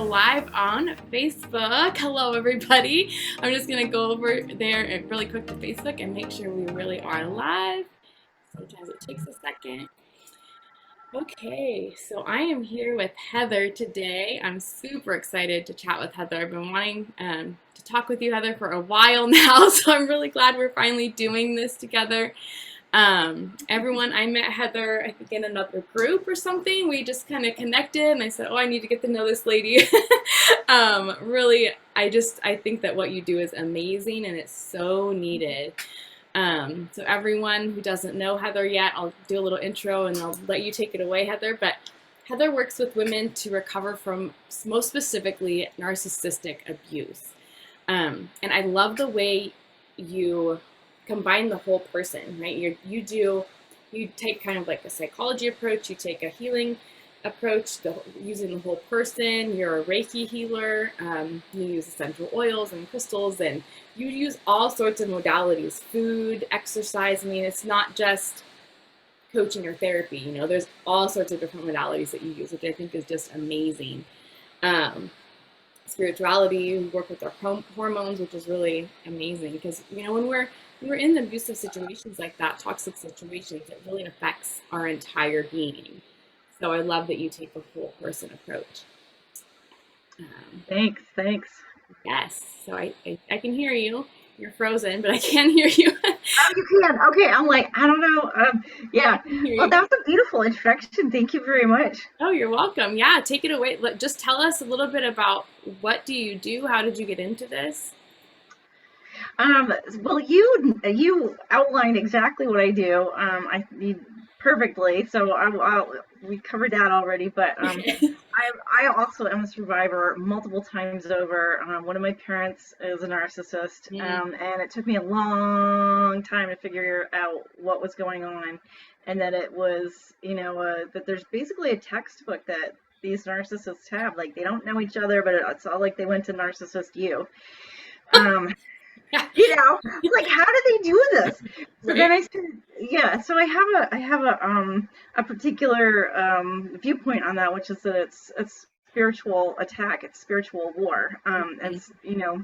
live on Facebook. Hello, everybody. I'm just going to go over there really quick to Facebook and make sure we really are live. Sometimes it takes a second. Okay, so I am here with Heather today. I'm super excited to chat with Heather. I've been wanting to talk with you, Heather, for a while now, so I'm really glad we're finally doing this together. Everyone, I met Heather, I think, in another group or something. We just kind of connected, and I said, oh, I need to get to know this lady. Really, I think that what you do is amazing, and it's so needed. So everyone who doesn't know Heather yet, I'll do a little intro and I'll let you take it away, Heather. But Heather works with women to recover from, most specifically, narcissistic abuse. And I love the way you combine the whole person, right? You take kind of like a psychology approach, you take a healing approach, using the whole person. You're a Reiki healer. You use essential oils and crystals, and you use all sorts of modalities, food, exercise. I mean, it's not just coaching or therapy, you know, there's all sorts of different modalities that you use, which I think is just amazing. Spirituality, you work with our hormones, which is really amazing because, you know, when we're in abusive situations like that, toxic situations, it really affects our entire being. So I love that you take a whole person approach. Thanks. Yes. So I can hear you. You're frozen, but I can hear you. Oh, you can? Okay. I'm like, I don't know. Yeah. Well, that was a beautiful introduction. Thank you very much. Oh, you're welcome. Yeah, take it away. Just tell us a little bit about what do you do? How did you get into this? Well, you outlined exactly what I do. Perfectly. So we covered that already. But I also am a survivor multiple times over. One of my parents is a narcissist, and it took me a long time to figure out what was going on, and that it was, you know, that there's basically a textbook that these narcissists have. Like, they don't know each other, but it's all like they went to Narcissist U. You know, like, how do they do this? So right. Then I started, yeah. So I have a particular viewpoint on that, which is that it's spiritual attack, it's spiritual war, and you know,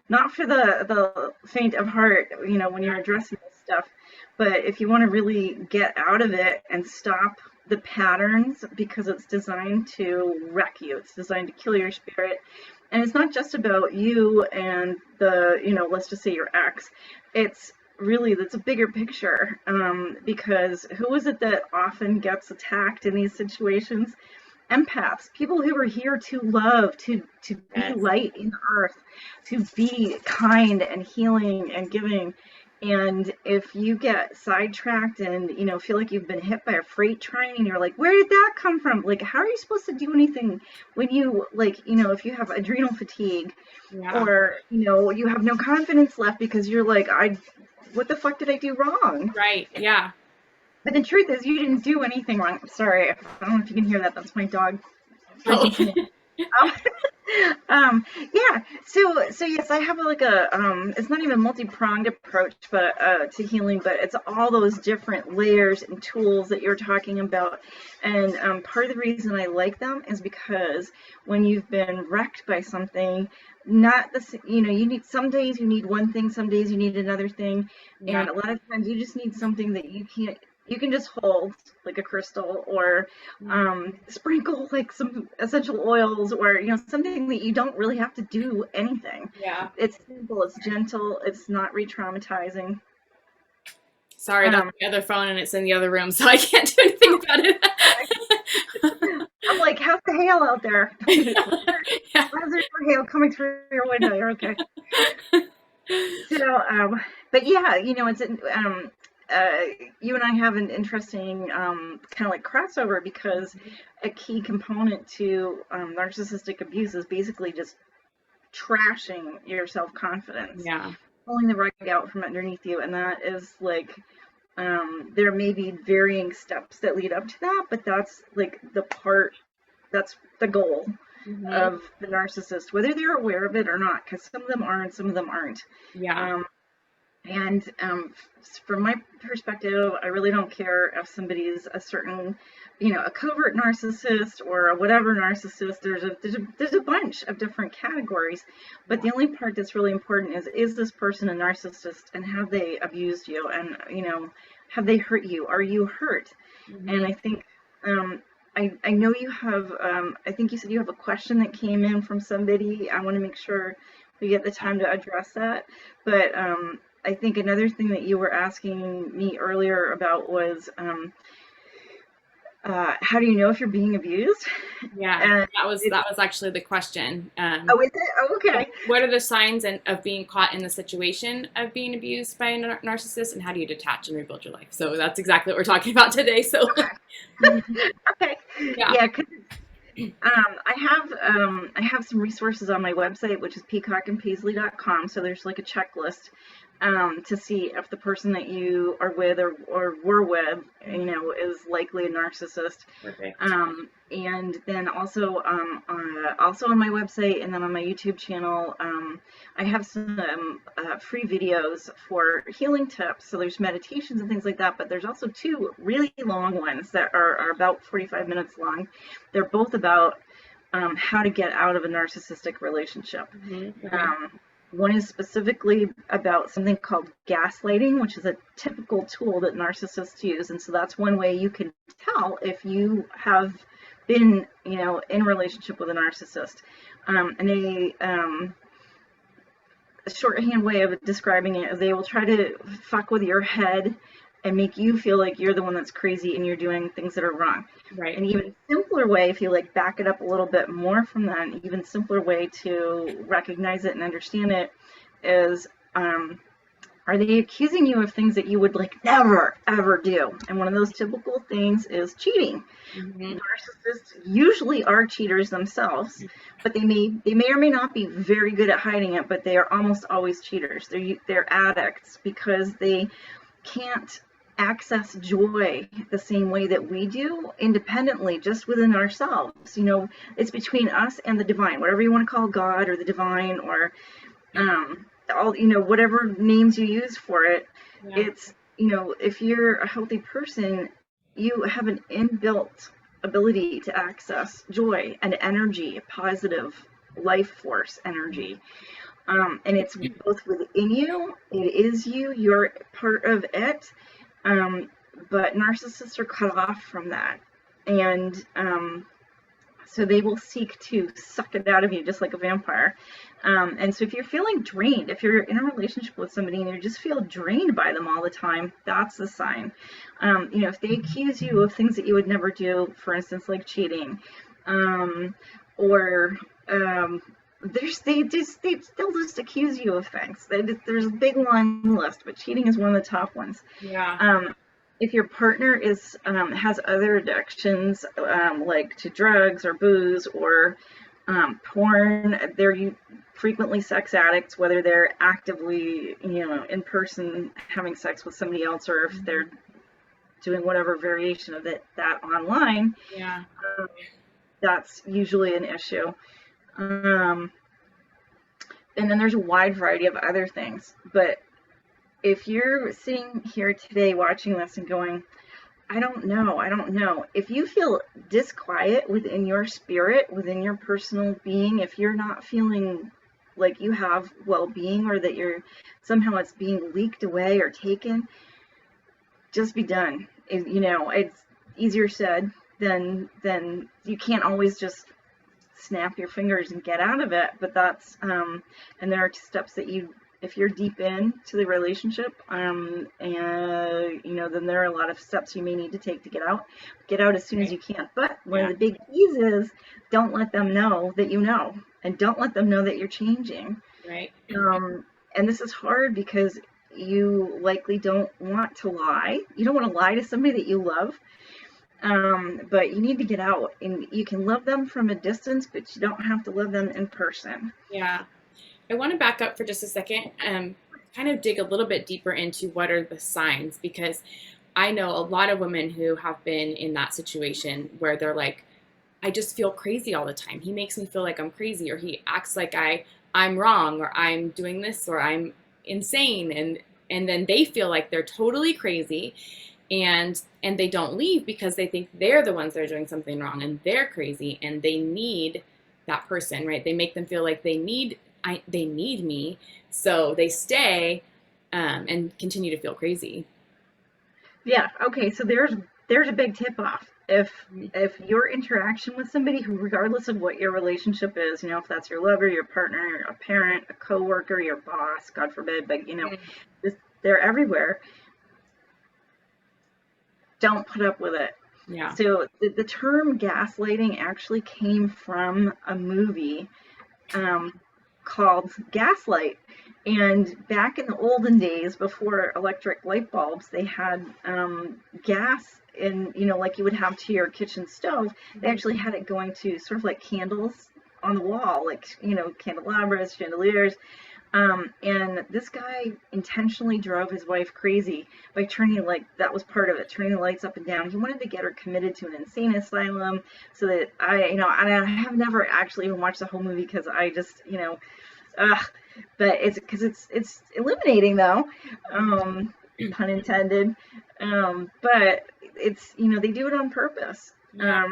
not for the faint of heart. You know, when you're addressing this stuff, but if you want to really get out of it and stop the patterns, because it's designed to wreck you. It's designed to kill your spirit. And it's not just about you and the, you know, let's just say your ex. It's a bigger picture, because who is it that often gets attacked in these situations? Empaths, people who are here to love, to be light in the earth, to be kind and healing and giving. And if you get sidetracked and, you know, feel like you've been hit by a freight train and you're like, where did that come from? Like, how are you supposed to do anything when you, like, you know, if you have adrenal fatigue or, you know, you have no confidence left because you're like, what the fuck did I do wrong? Right. Yeah. But the truth is you didn't do anything wrong. Sorry. I don't know if you can hear that. That's my dog. Yeah. So yes, I have it's not even multi-pronged approach, but to healing, but it's all those different layers and tools that you're talking about. And part of the reason I like them is because when you've been wrecked by something, some days you need one thing, some days you need another thing, and a lot of times you just need something that you can just hold, like a crystal, or sprinkle like some essential oils, or, you know, something that you don't really have to do anything. Yeah. It's simple, it's gentle, it's not re-traumatizing. Sorry, that's the other phone and it's in the other room, so I can't do anything about it. I'm like, how's the hail out there? How's there hail coming through your window? You're okay. So, but yeah, you know, it's you and I have an interesting kind of like crossover, because a key component to narcissistic abuse is basically just trashing your self-confidence, pulling the rug out from underneath you. And that is like, there may be varying steps that lead up to that, but that's like that's the goal of the narcissist, whether they're aware of it or not, because some of them are and some of them aren't. And from my perspective, I really don't care if somebody's a certain, a covert narcissist or a whatever narcissist. There's a bunch of different categories, but the only part that's really important is this person a narcissist, and have they abused you, and have they hurt you? Are you hurt? Mm-hmm. And I think I know you have. I think you said you have a question that came in from somebody. I want to make sure we get the time to address that, but I think another thing that you were asking me earlier about was how do you know if you're being abused? Yeah, And that was actually the question. oh, is it? Oh, okay. What are the signs of being caught in the situation of being abused by a narcissist, and how do you detach and rebuild your life? So that's exactly what we're talking about today. So, Okay. yeah. Yeah, 'cause, I have some resources on my website, which is peacockandpaisley.com. So there's like a checklist to see if the person that you are with or were with, is likely a narcissist. Perfect. And then also on my website and then on my YouTube channel, I have some free videos for healing tips. So there's meditations and things like that, but there's also 2 really long ones that are about 45 minutes long. They're both about how to get out of a narcissistic relationship. Mm-hmm. Okay. One is specifically about something called gaslighting, which is a typical tool that narcissists use. And so that's one way you can tell if you have been, in a relationship with a narcissist. A shorthand way of describing it is they will try to fuck with your head and make you feel like you're the one that's crazy and you're doing things that are wrong. Right. An even simpler way, if you back it up a little bit more from that, an even simpler way to recognize it and understand it is, are they accusing you of things that you would never ever do? And one of those typical things is cheating. Mm-hmm. Narcissists usually are cheaters themselves, but they may or may not be very good at hiding it, but they are almost always cheaters. They're addicts because they can't access joy the same way that we do independently, just within ourselves. It's between us and the divine, whatever you want to call God or the divine, or all, whatever names you use for it. Yeah. It's, if you're a healthy person, you have an inbuilt ability to access joy and energy, positive life force energy. And it's both within you, it is you, you're part of it. But narcissists are cut off from that. And so they will seek to suck it out of you just like a vampire. And so if you're feeling drained, if you're in a relationship with somebody and you just feel drained by them all the time, that's the sign. If they accuse you of things that you would never do, for instance, like cheating, or they'll just accuse you of things. There's a big long list, but cheating is one of the top ones. Yeah. If your partner has other addictions, like to drugs or booze or porn, they're frequently sex addicts, whether they're actively, in person having sex with somebody else, or if they're doing whatever variation of that online. Yeah. That's usually an issue. And then there's a wide variety of other things. But if you're sitting here today watching this and going, I don't know. If you feel disquiet within your spirit, within your personal being, if you're not feeling like you have well-being, or that somehow it's being leaked away or taken, just be done. It's easier said than you can't always just snap your fingers and get out of it. But that's, and there are steps that if you're deep into the relationship, and then there are a lot of steps you may need to take to get out as soon as you can. But one of the big keys is, don't let them know that and don't let them know that you're changing. Right. And this is hard because you likely don't want to lie. You don't want to lie to somebody that you love. But you need to get out, and you can love them from a distance, but you don't have to love them in person. Yeah. I want to back up for just a second, kind of dig a little bit deeper into what are the signs, because I know a lot of women who have been in that situation where they're like, I just feel crazy all the time. He makes me feel like I'm crazy, or he acts like I'm wrong, or I'm doing this, or I'm insane. And and then they feel like they're totally crazy, and they don't leave because they think they're the ones that are doing something wrong and they're crazy and they need that person, right? They make them feel like they need me, so they stay and continue to feel crazy. Yeah. Okay. So there's a big tip off. If your interaction with somebody who, regardless of what your relationship is, if that's your lover, your partner, a parent, a coworker, your boss, God forbid, but they're everywhere. Don't put up with it. Yeah. So the term gaslighting actually came from a movie called Gaslight. And back in the olden days, before electric light bulbs, they had gas in, like you would have to your kitchen stove. They actually had it going to sort of like candles on the wall, like, candelabras, chandeliers. And this guy intentionally drove his wife crazy by turning, like, that was part of it, turning the lights up and down. He wanted to get her committed to an insane asylum so that I have never actually even watched the whole movie because I just, but it's because it's illuminating though, pun intended. But it's, they do it on purpose. Yeah.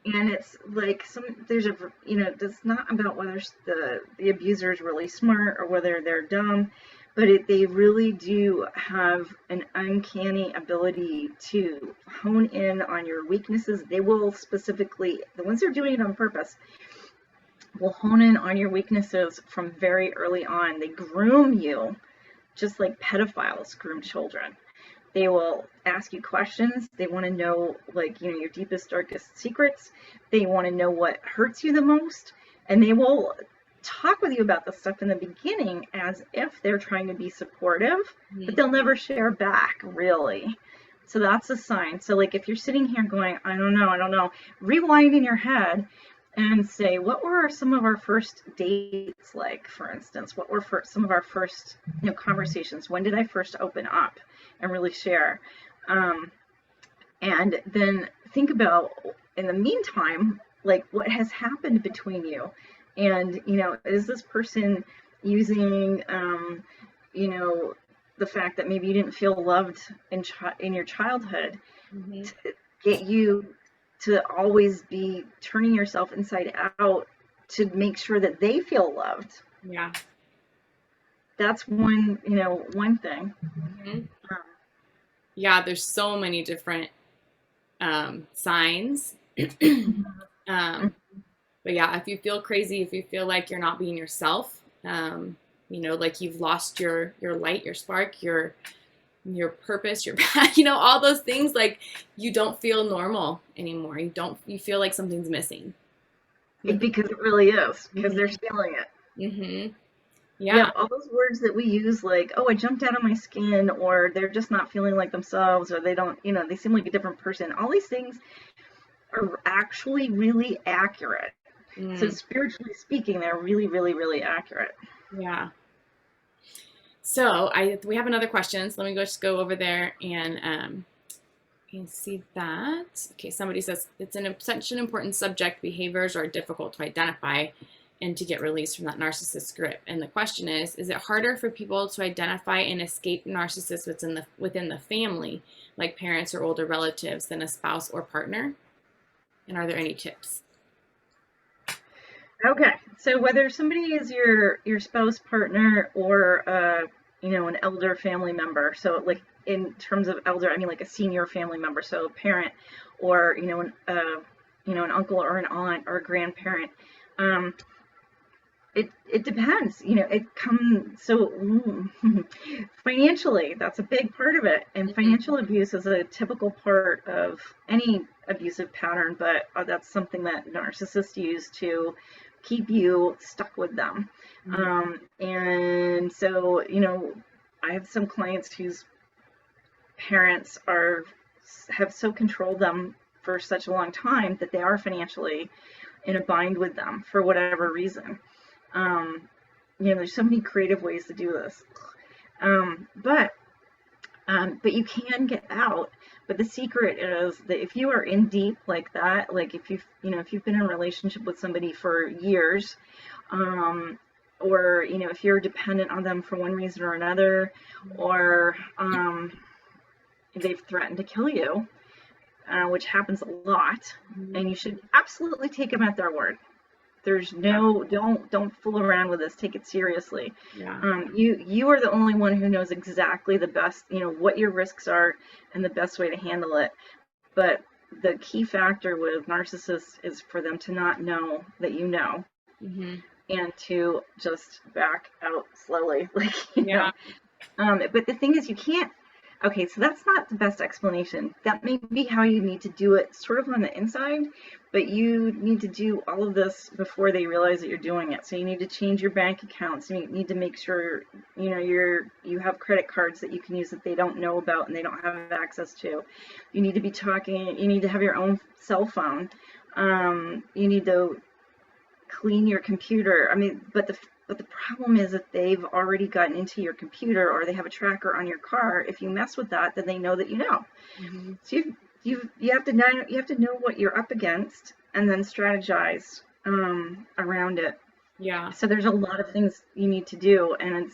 And it's like it's not about whether the abuser is really smart or whether they're dumb, but they really do have an uncanny ability to hone in on your weaknesses. They will specifically, the ones that are doing it on purpose, will hone in on your weaknesses from very early on. They groom you just like pedophiles groom children. They will ask you questions. They want to know, like, your deepest, darkest secrets. They want to know what hurts you the most. And they will talk with you about the stuff in the beginning as if they're trying to be supportive, but they'll never share back, really. So that's a sign. So, like, if you're sitting here going, I don't know, rewind in your head and say, what were some of our first dates like, for instance? What were some of our first conversations? When did I first open up and really share? And then think about, in the meantime, like, what has happened between you? And, is this person using, the fact that maybe you didn't feel loved in your childhood to get you to always be turning yourself inside out to make sure that they feel loved? Yeah. That's one thing. Yeah, there's so many different signs. But yeah, if you feel crazy, if you feel like you're not being yourself, like you've lost your light, your spark, your purpose, your all those things, like you don't feel normal anymore. You feel like something's missing. Because it really is, because they're stealing it. Yeah, all those words that we use, like, oh, I jumped out of my skin, or they're just not feeling like themselves, or they don't, they seem like a different person. All these things are actually really accurate. So spiritually speaking, they're really, really, really accurate. Yeah. So we have another question. So let me just go over there and see that. Okay, somebody says it's such an important subject. Behaviors are difficult to identify and to get released from that narcissist grip. And the question is it harder for people to identify and escape narcissists within the family, like parents or older relatives, than a spouse or partner? And are there any tips? Okay, so whether somebody is your spouse, partner, or an elder family member, so like in terms of elder, I mean like a senior family member, so a parent, or an uncle or an aunt or a grandparent. It depends. It comes, so financially, that's a big part of it. And financial abuse is a typical part of any abusive pattern, but that's something that narcissists use to keep you stuck with them. And so, I have some clients whose parents have so controlled them for such a long time that they are financially in a bind with them for whatever reason. There's so many creative ways to do this. But you can get out. But the secret is that if you are in deep like that, like if you've been in a relationship with somebody for years, or, you know, if you're dependent on them for one reason or another, or they've threatened to kill you, which happens a lot, and you should absolutely take them at their word. There's no, don't fool around with this. Take it seriously. Yeah. You are the only one who knows exactly the best, you know, what your risks are and the best way to handle it. But the key factor with narcissists is for them to not know that you know, and to just back out slowly, like, you know. But the thing is, you can't. Okay, so that's not the best explanation. That may be how you need to do it, sort of on the inside, but you need to do all of this before they realize that you're doing it. So you need to change your bank accounts. You need to make sure, you know, you have credit cards that you can use that they don't know about and they don't have access to. You need to be talking. You need to have your own cell phone. You need to clean your computer. I mean, but the problem is that they've already gotten into your computer, or they have a tracker on your car. If you mess with that, then they know that you know. So you have to know what you're up against, and then strategize around it. Yeah. So there's a lot of things you need to do, and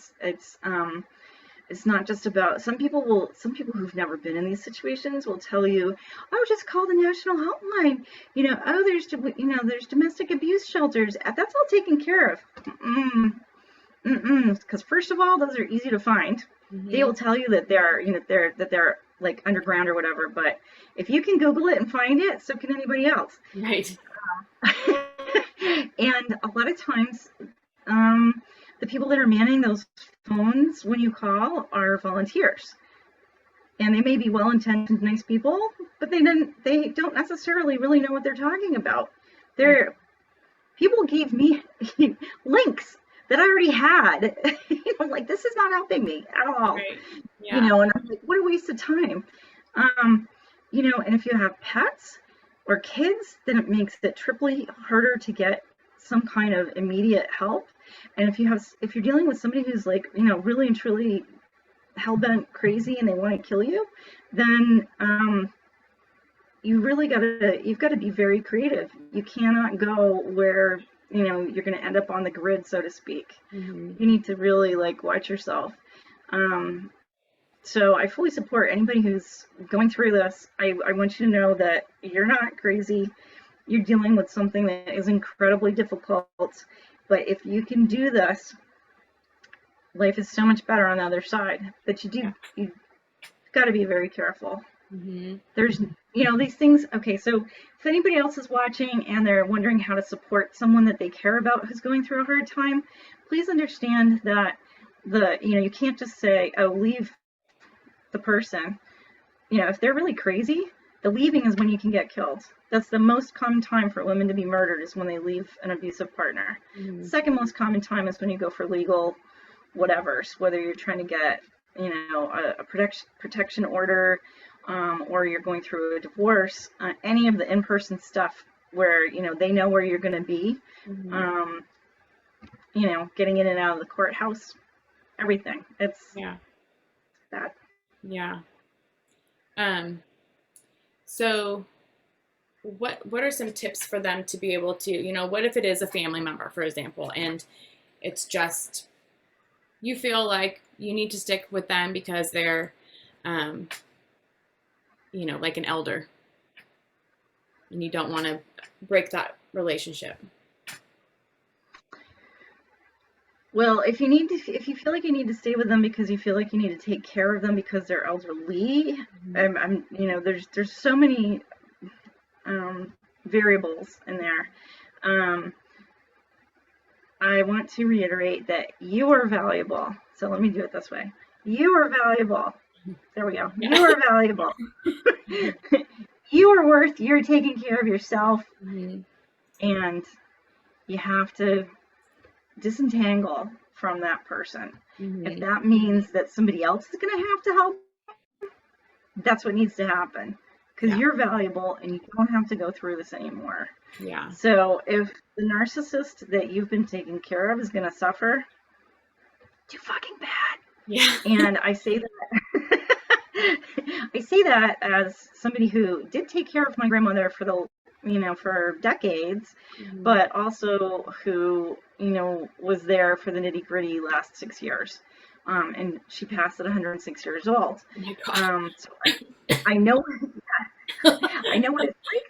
it's not just about, some people who've never been in these situations will tell you, oh, just call the national hotline. You know, oh, there's domestic abuse shelters. That's all taken care of. Because first of all, those are easy to find. They will tell you that they're like underground or whatever. But if you can Google it and find it, so can anybody else. Right. And a lot of times, the people that are manning those phones when you call are volunteers, and they may be well-intentioned, nice people, but they don't necessarily really know what they're talking about. People gave me links that I already had. I'm like, this is not helping me at all. Right. Yeah. You know, and I'm like, what a waste of time. You know, and if you have pets or kids, then it makes it triply harder to get some kind of immediate help. And if you're dealing with somebody who's like, you know, really and truly hell-bent crazy and they want to kill you, then you've got to be very creative. You cannot go where, you know, you're going to end up on the grid, so to speak. You need to really like watch yourself. So I fully support anybody who's going through this. I want you to know that you're not crazy. You're dealing with something that is incredibly difficult. But if you can do this, life is so much better on the other side. But you've got to be very careful. There's, you know, these things. Okay, so if anybody else is watching and they're wondering how to support someone that they care about who's going through a hard time, please understand that you can't just say, oh, leave the person. You know, if they're really crazy, the leaving is when you can get killed. That's the most common time for women to be murdered, is when they leave an abusive partner. The second most common time is when you go for legal whatevers, whether you're trying to get, you know, a protection order, or you're going through a divorce, any of the in-person stuff where, you know, they know where you're going to be, you know, getting in and out of the courthouse, everything. It's bad. Yeah. So what are some tips for them to be able to, you know, what if it is a family member, for example, and it's just, you feel like you need to stick with them because they're, you know, like an elder, and you don't want to break that relationship? Well, if you feel like you need to stay with them because you feel like you need to take care of them because they're elderly, you know, there's so many variables in there. I want to reiterate that you are valuable. So let me do it this way. You are valuable. There we go. You are valuable. You are worth, you're taking care of yourself, and you have to disentangle from that person. If that means that somebody else is going to have to help, that's what needs to happen, because you're valuable and you don't have to go through this anymore. So if the narcissist that you've been taking care of is going to suffer, too fucking bad. And I say that I say that as somebody who did take care of my grandmother for the for decades, Mm-hmm. but also who, was there for the nitty gritty last 6 years. And she passed at 106 years old. Oh my God. So I know, I know what it's like.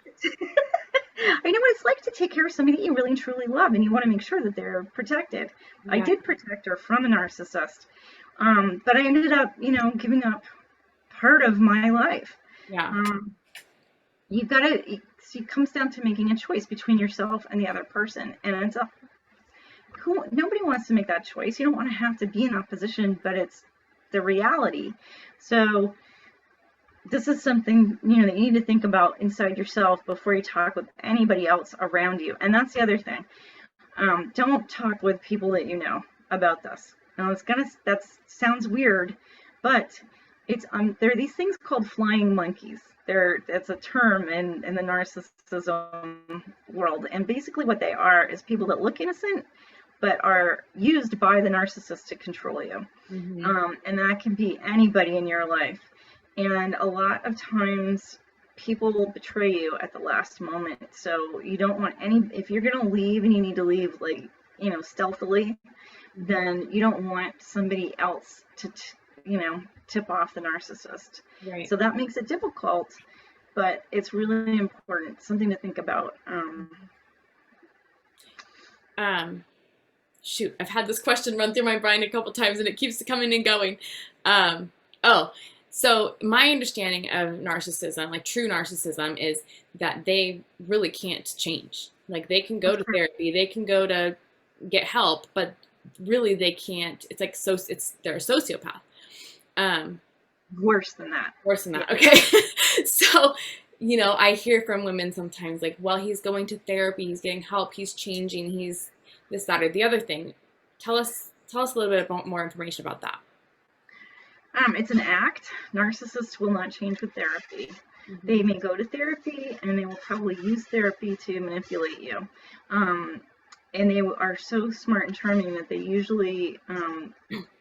I know what it's like to take care of somebody that you really and truly love, and you want to make sure that they're protected. Yeah. I did protect her from a narcissist, but I ended up, giving up part of my life. Yeah. You've got to. It comes down to making a choice between yourself and the other person, and it's nobody wants to make that choice. You don't want to have to be in that position, but it's the reality. So this is something, that you need to think about inside yourself before you talk with anybody else around you. And that's the other thing. Don't talk with people that you know about this. Now that sounds weird, but there are these things called flying monkeys. It's a term in the narcissism world. And basically what they are is people that look innocent, but are used by the narcissist to control you. Mm-hmm. And that can be anybody in your life. And a lot of times people will betray you at the last moment. So you don't want if you're going to leave and you need to leave stealthily, then you don't want somebody else to, tip off the narcissist. Right. So that makes it difficult, but it's really important, something to think about. Shoot, I've had this question run through my brain a couple times and it keeps coming and going. So my understanding of narcissism, like true narcissism, is that they really can't change. Like they can go to therapy, they can go to get help, but really they can't. It's like they're a sociopath. Worse than that. Worse than that. Okay. So, I hear from women sometimes like, well, he's going to therapy, he's getting help, he's changing, he's this, that, or the other thing. Tell us a little bit more information about that. It's an act. Narcissists will not change with therapy. Mm-hmm. They may go to therapy and they will probably use therapy to manipulate you. And they are so smart and charming that they usually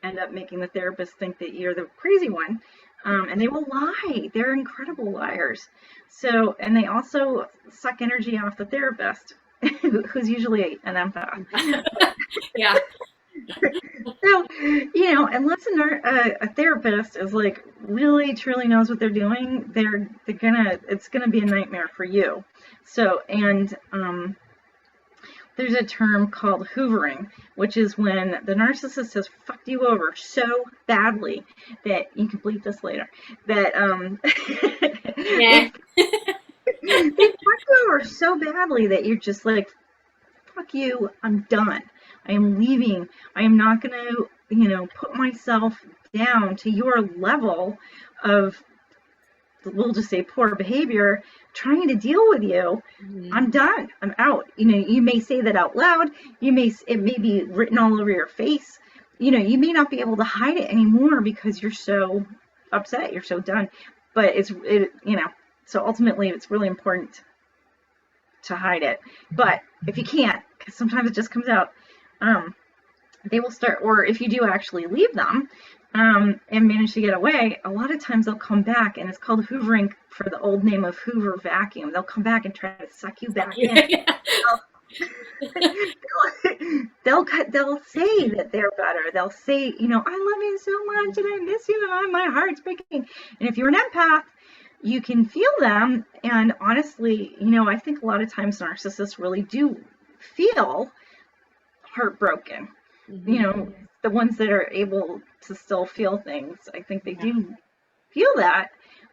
end up making the therapist think that you're the crazy one. And they will lie. They're incredible liars. So, and they also suck energy off the therapist, who's usually an empath. Yeah. So, unless a therapist is like really truly knows what they're doing, it's gonna be a nightmare for you. So, and there's a term called hoovering, which is when the narcissist has fucked you over so badly that you can bleep this later. That yeah. they fucked you over so badly that you're just like, fuck you, I'm done. I am leaving. I am not going to, put myself down to your level of, we'll just say, poor behavior, trying to deal with you. Mm-hmm. I'm done. I'm out. You may say that out loud. It may be written all over your face. You may not be able to hide it anymore because you're so upset. You're so done. But so ultimately it's really important to hide it. But if you can't, because sometimes it just comes out, they will start, or if you do actually leave them and manage to get away, a lot of times they'll come back, and it's called hoovering for the old name of Hoover vacuum. They'll come back and try to suck you back in. They'll say that they're better. They'll say, I love you so much and I miss you and my heart's breaking. And if you're an empath, you can feel them. And honestly, I think a lot of times narcissists really do feel heartbroken. Mm-hmm. The ones that are able to still feel things, I think they do feel that,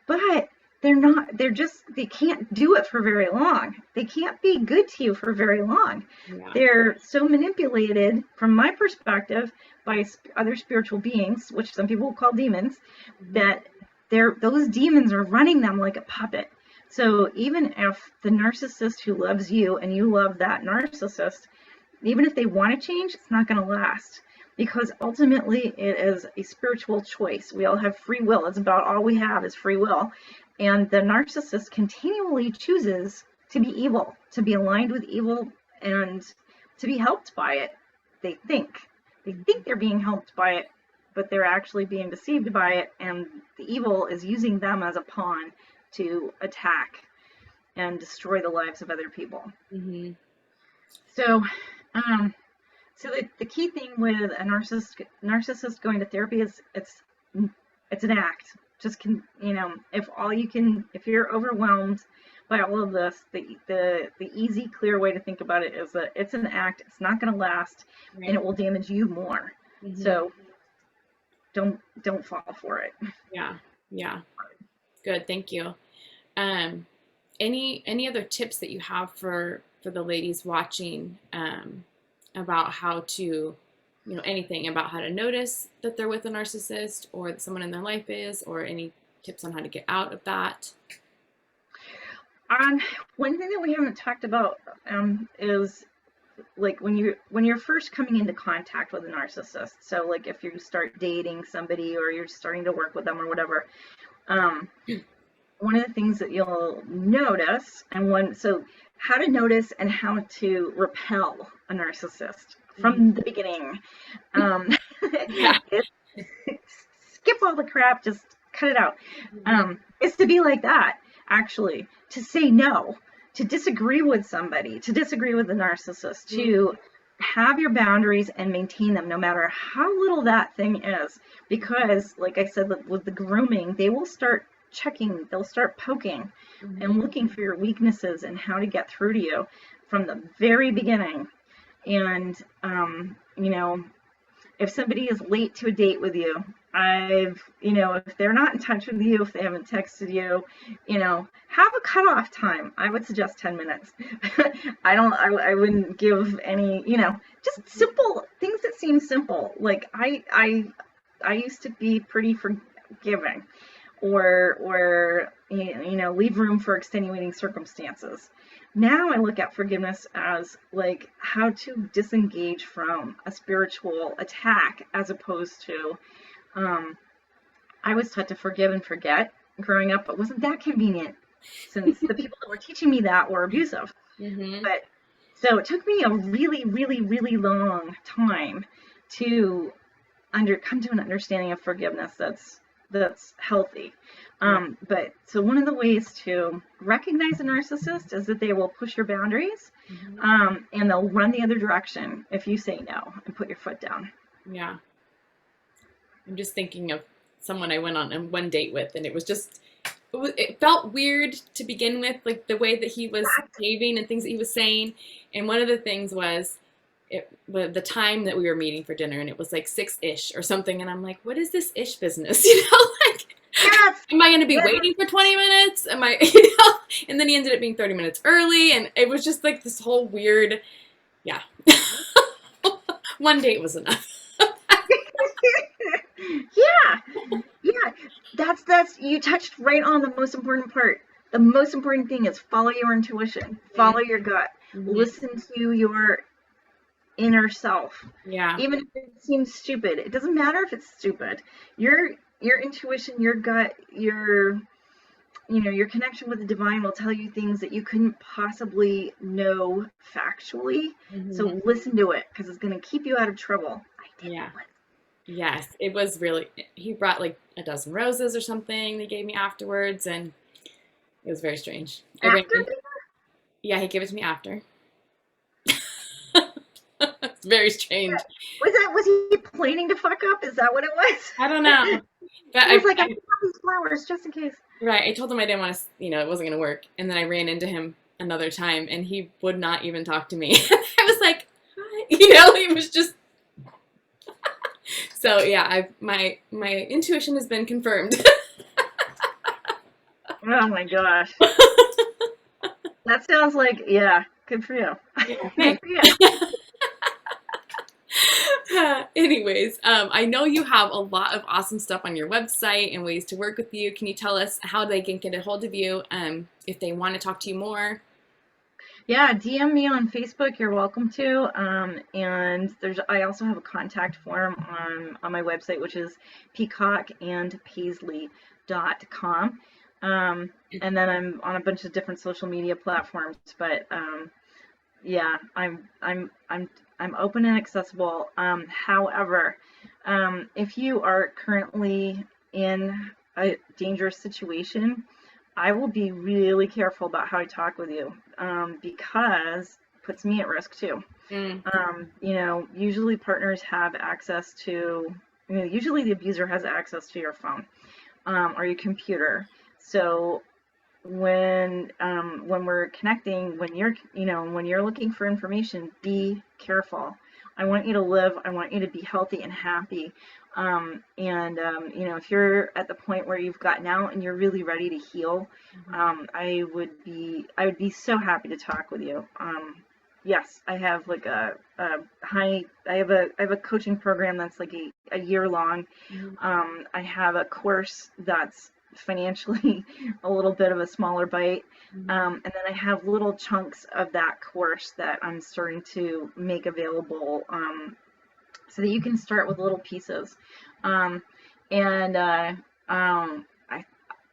but they can't do it for very long. They can't be good to you for very long. Yeah. They're so manipulated, from my perspective, by other spiritual beings, which some people call demons, mm-hmm. that those demons are running them like a puppet. So even if the narcissist who loves you and you love that narcissist, even if they want to change, it's not going to last, because ultimately it is a spiritual choice. We all have free will. It's about all we have is free will. And the narcissist continually chooses to be evil, to be aligned with evil, and to be helped by it. They think they're being helped by it, but they're actually being deceived by it, and the evil is using them as a pawn to attack. and destroy the lives of other people. Mm-hmm. So, so the key thing with a narcissist going to therapy is it's an act. Just if you're overwhelmed by all of this, the easy, clear way to think about it is that it's an act. It's not going to last, Right. and it will damage you more. Mm-hmm. So don't fall for it. Yeah. Good. Thank you. Any other tips that you have for the ladies watching about how to, anything about how to notice that they're with a narcissist or that someone in their life is, or any tips on how to get out of that? One thing that we haven't talked about is like when you're first coming into contact with a narcissist. So like if you start dating somebody or you're starting to work with them or whatever, one of the things that you'll notice so how to notice and how to repel a narcissist from the beginning. Skip all the crap, just cut it out. Is to be like that, actually, to say no, to disagree with somebody, to disagree with the narcissist, to have your boundaries and maintain them no matter how little that thing is. Because, like I said, with the grooming, they will start checking, they'll start poking and looking for your weaknesses and how to get through to you from the very beginning. And, if somebody is late to a date with you, if they're not in touch with you, if they haven't texted you, have a cutoff time. I would suggest 10 minutes. I wouldn't give any, just simple things that seem simple. Like I used to be pretty forgiving or leave room for extenuating circumstances. Now I look at forgiveness as like how to disengage from a spiritual attack, as opposed to, I was taught to forgive and forget growing up, but wasn't that convenient since the people that were teaching me that were abusive. But so it took me a really, really, really long time to come to an understanding of forgiveness that's healthy. But so one of the ways to recognize a narcissist is that they will push your boundaries, and they'll run the other direction if you say no and put your foot down. Yeah. I'm just thinking of someone I went on one date with, and it felt weird to begin with, like the way that he was behaving and things that he was saying. And one of the things was the time that we were meeting for dinner, and it was like 6-ish or something. And I'm like, what is this ish business? Am I going to be waiting for 20 minutes? Am I, and then he ended up being 30 minutes early. And it was just like this whole weird, one date was enough. That's you touched right on the most important part. The most important thing is follow your intuition, follow your gut, listen to your inner self. Even if it seems stupid, it doesn't matter if it's stupid. Your intuition, your gut, your connection with the divine will tell you things that you couldn't possibly know factually. So listen to it, because it's going to keep you out of trouble. Yes, it was really, he brought like a dozen roses or something they gave me afterwards, and it was very strange. He gave it to me after. It's very strange. Was he planning to fuck up? Is that what it was? I don't know. But I was like, I have these flowers just in case. Right. I told him I didn't want to, it wasn't going to work. And then I ran into him another time, and he would not even talk to me. I was like, hi. He was just. So yeah, my intuition has been confirmed. Oh my gosh. That sounds like, good for you. Good for you. Anyways, I know you have a lot of awesome stuff on your website and ways to work with you. Can you tell us how they can get a hold of you if they want to talk to you more? Yeah, DM me on Facebook. You're welcome to. And I also have a contact form on my website, which is peacockandpaisley.com. And then I'm on a bunch of different social media platforms. But I'm open and accessible. However, if you are currently in a dangerous situation, I will be really careful about how I talk with you, because it puts me at risk too. Mm. You know, usually partners have access to, you know, usually the abuser has access to your phone, or your computer. So when we're connecting, when you're, you know, when you're looking for information, be careful. I want you to live. I want you to be healthy and happy. You know, if you're at the point where you've gotten out and you're really ready to heal, I would be so happy to talk with you. Yes, I have like I have a coaching program that's like a year long. I have a course that's financially a little bit of a smaller bite. And then I have little chunks of that course that I'm starting to make available, so that you can start with little pieces. Um, and I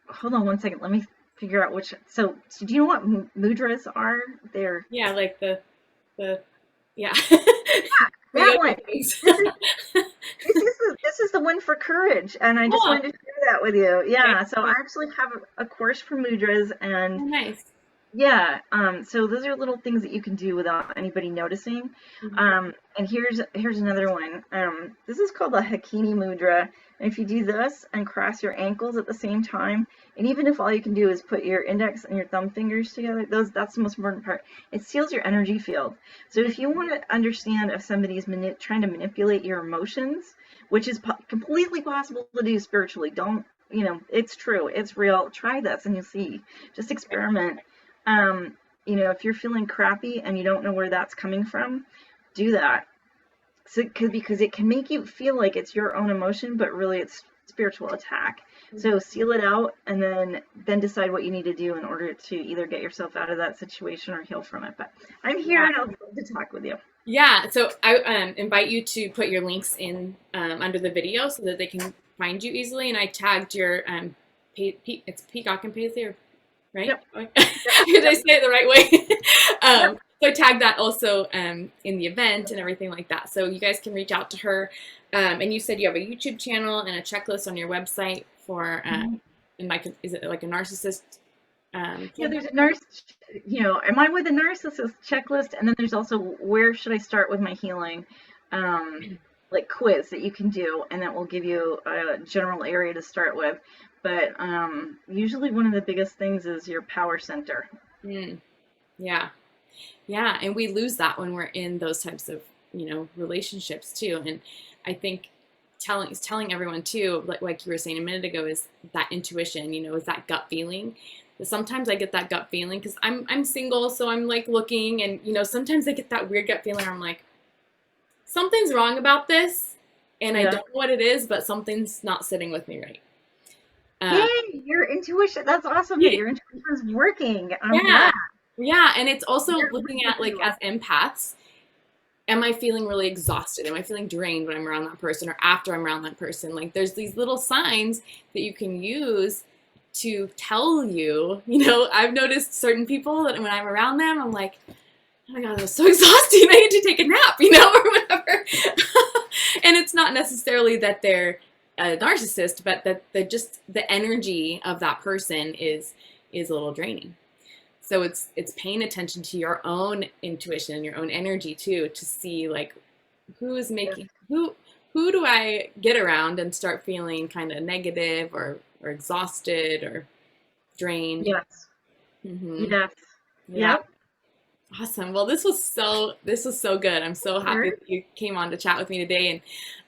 hold on one second. Let me figure out which. So do you know what mudras are? They're Yeah, like the yeah. The that yoga one. things. This is the one for courage, and I just Oh, wanted to share that with you. okay. Yeah, so I actually have a course for mudras, and Oh, nice. yeah, so those are little things that you can do without anybody noticing. Mhm. And here's another one. This is called the Hakini Mudra. And if you do this and cross your ankles at the same time, and even if all you can do is put your index and your thumb fingers together, that's the most important part. It seals your energy field. So if you want to understand if somebody's trying to manipulate your emotions, which is completely possible to do spiritually, don't, you know, it's true, it's real. Try this and you'll see. Just experiment. You know, if you're feeling crappy and you don't know where that's coming from, do that. So, because it can make you feel like it's your own emotion, but really it's spiritual attack. So seal it out, and then decide what you need to do in order to either get yourself out of that situation or heal from it. But I'm here Yeah. and I'll love to talk with you. Yeah, so I invite you to put your links in under the video so that they can find you easily. And I tagged your it's Peacock and Paisley, right? Yep. Did I say it the right way? Yep. So I tagged that also in the event and everything like that. So you guys can reach out to her. And you said you have a YouTube channel and a checklist on your website for, and like, is it like a narcissist? Yeah, there's a you know, am I with a narcissist checklist? And then there's also where should I start with my healing? Like quiz that you can do, and that will give you a general area to start with. But usually one of the biggest things is your power center. Mm, yeah. Yeah, and we lose that when we're in those types of, relationships too. And I think telling everyone too, like you were saying a minute ago, is that intuition, is that gut feeling. Sometimes I get that gut feeling because I'm single, so I'm like looking, and sometimes I get that weird gut feeling where I'm like, something's wrong about this, and I don't know what it is, but something's not sitting with me right. Yay, your intuition. That's awesome that your intuition is working. I'm glad. Yeah, and it's also looking at, like, as empaths, am I feeling really exhausted? Am I feeling drained when I'm around that person or after I'm around that person? Like, there's these little signs that you can use to tell you, I've noticed certain people that when I'm around them, I'm like, oh my God, that was so exhausting. I need to take a nap, or whatever. And it's not necessarily that they're a narcissist, but that the energy of that person is a little draining. So it's paying attention to your own intuition and your own energy too, to see like who is making who do I get around and start feeling kind of negative or exhausted or drained. Yes. Mm-hmm. Yes. Yeah. Yep. Awesome. Well, this was so good. I'm so happy that you came on to chat with me today, and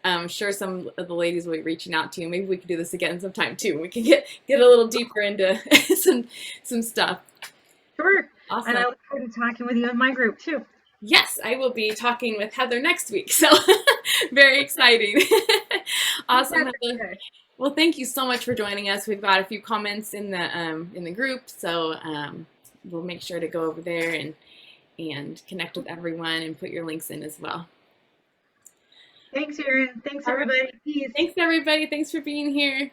I'm sure some of the ladies will be reaching out to you. Maybe we could do this again sometime too. We can get a little deeper into some stuff. Sure. Awesome. And I look forward to talking with you in my group too. Yes, I will be talking with Heather next week. So very exciting. Awesome, Heather. Well, thank you so much for joining us. We've got a few comments in the group, so we'll make sure to go over there and connect with everyone and put your links in as well. Thanks, Erin. Thanks, everybody. Peace. Thanks, everybody. Thanks for being here.